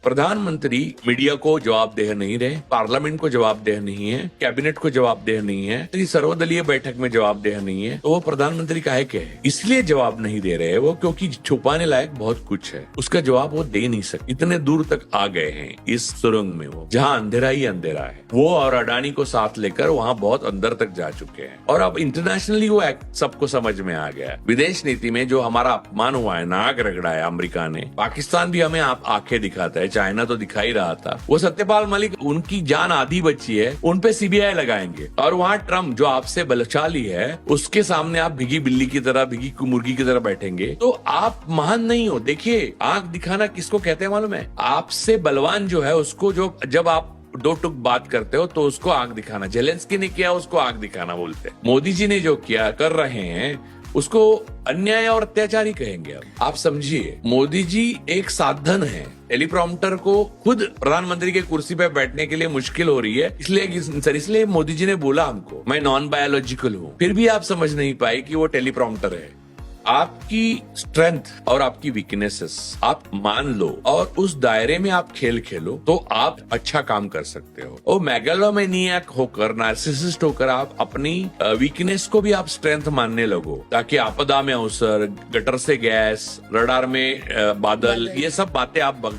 प्रधानमंत्री मीडिया को जवाबदेह नहीं रहे, पार्लियामेंट को जवाबदेह नहीं है, कैबिनेट को जवाबदेह नहीं है, सर्वदलीय बैठक में जवाबदेह नहीं है, तो वो प्रधानमंत्री काहे के है? इसलिए जवाब नहीं दे रहे वो क्योंकि छुपाने लायक बहुत कुछ है, उसका जवाब वो दे नहीं सकते। इतने दूर तक आ गए हैं इस सुरंग में, वो जहाँ अंधेरा ही अंधेरा है, वो और अडानी को साथ लेकर वहाँ बहुत अंदर तक जा चुके हैं। और अब इंटरनेशनली वो एक्ट सबको समझ में आ गया है। विदेश नीति में जो हमारा अपमान हुआ है, नाक रगड़ा है अमेरिका ने, पाकिस्तान भी हमें आप आंखें दिखाता है, चाइना तो दिखा ही रहा था। वो सत्यपाल मलिक, उनकी जान आधी बची है, उन पे सीबीआई लगाएंगे। और वहाँ ट्रम्प जो आपसे बलशाली है, उसके सामने आप भिगी बिल्ली की तरह, भिगी मुर्गी की तरह बैठेंगे, तो आप महान नहीं हो। देखिए, आंख दिखाना किसको कहते हैं मालूम है? आपसे बलवान जो है उसको, जो जब आप दो टुक बात करते हो तो उसको आंख दिखाना। जेलेंस्की ने किया, उसको आंख दिखाना बोलते हैं। मोदी जी ने जो किया, कर रहे हैं, उसको अन्याय और अत्याचार ही कहेंगे। अब आप समझिए, मोदी जी एक साधन है। टेलीप्रॉम्प्टर को खुद प्रधानमंत्री के कुर्सी पे बैठने के लिए मुश्किल हो रही है, इसलिए मोदी जी ने बोला हमको, मैं नॉन बायोलॉजिकल हूँ। फिर भी आप समझ नहीं पाए कि वो टेलीप्रॉम्प्टर है। आपकी स्ट्रेंथ और आपकी वीकनेसेस आप मान लो और उस दायरे में आप खेल खेलो, तो आप अच्छा काम कर सकते हो। और मेगालोमैनियाक होकर, नार्सिसिस्ट होकर आप अपनी वीकनेस को भी आप स्ट्रेंथ मानने लगो, ताकि आपदा में अवसर, गटर से गैस, रडार में बादल, ये सब बातें आप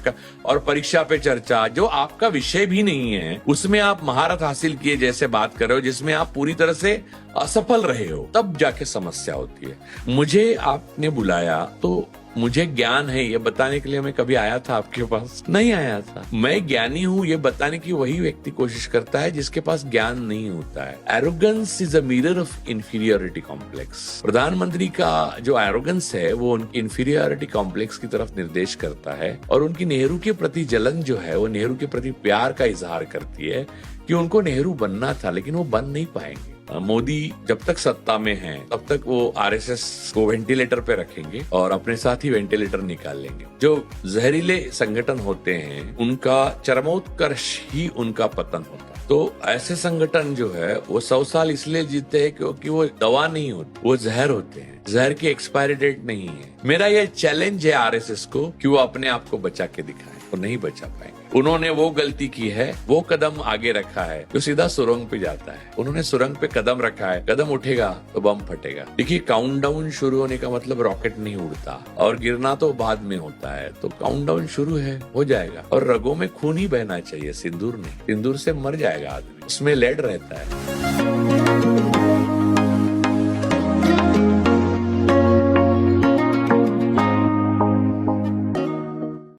और परीक्षा पे चर्चा, जो आपका विषय भी नहीं है, उसमें आप महारत हासिल किए जैसे बात कर रहे हो, जिसमें आप पूरी तरह से असफल रहे हो, तब जाके समस्या होती है। मुझे आपने बुलाया तो मुझे ज्ञान है ये बताने के लिए मैं कभी आया था आपके पास? नहीं आया था। मैं ज्ञानी हूँ ये बताने की वही व्यक्ति कोशिश करता है जिसके पास ज्ञान नहीं होता है। Arrogance is a mirror of inferiority complex. प्रधानमंत्री का जो एरोगेंस है वो उनकी इंफीरियोरिटी कॉम्प्लेक्स की तरफ निर्देश करता है, और उनकी नेहरू के प्रति जलन जो है वो नेहरू के प्रति प्यार का इजहार करती है कि उनको नेहरू बनना था, लेकिन वो बन नहीं पाएंगे। मोदी जब तक सत्ता में हैं, तब तक वो आरएसएस को वेंटिलेटर पे रखेंगे और अपने साथ ही वेंटिलेटर निकाल लेंगे। जो जहरीले संगठन होते हैं, उनका चरमोत्कर्ष ही उनका पतन होता है। तो ऐसे संगठन जो है वो 100 साल इसलिए जीते हैं क्योंकि वो दवा नहीं होती, वो जहर होते हैं। जहर की एक्सपायरी डेट नहीं है। मेरा ये चैलेंज है आरएसएस को कि वो अपने आप को बचा के दिखाएं। वो नहीं बचा पाएंगे। उन्होंने वो गलती की है, वो कदम आगे रखा है जो सीधा सुरंग पे जाता है। उन्होंने सुरंग पे कदम रखा है, कदम उठेगा तो बम फटेगा। देखिए, काउंटडाउन शुरू होने का मतलब रॉकेट नहीं उड़ता, और गिरना तो बाद में होता है। तो काउंटडाउन शुरू है, हो जाएगा। और रगों में खून ही बहना चाहिए, सिंदूर नहीं। सिंदूर से मर जाएगा आदमी, उसमें लेड रहता है।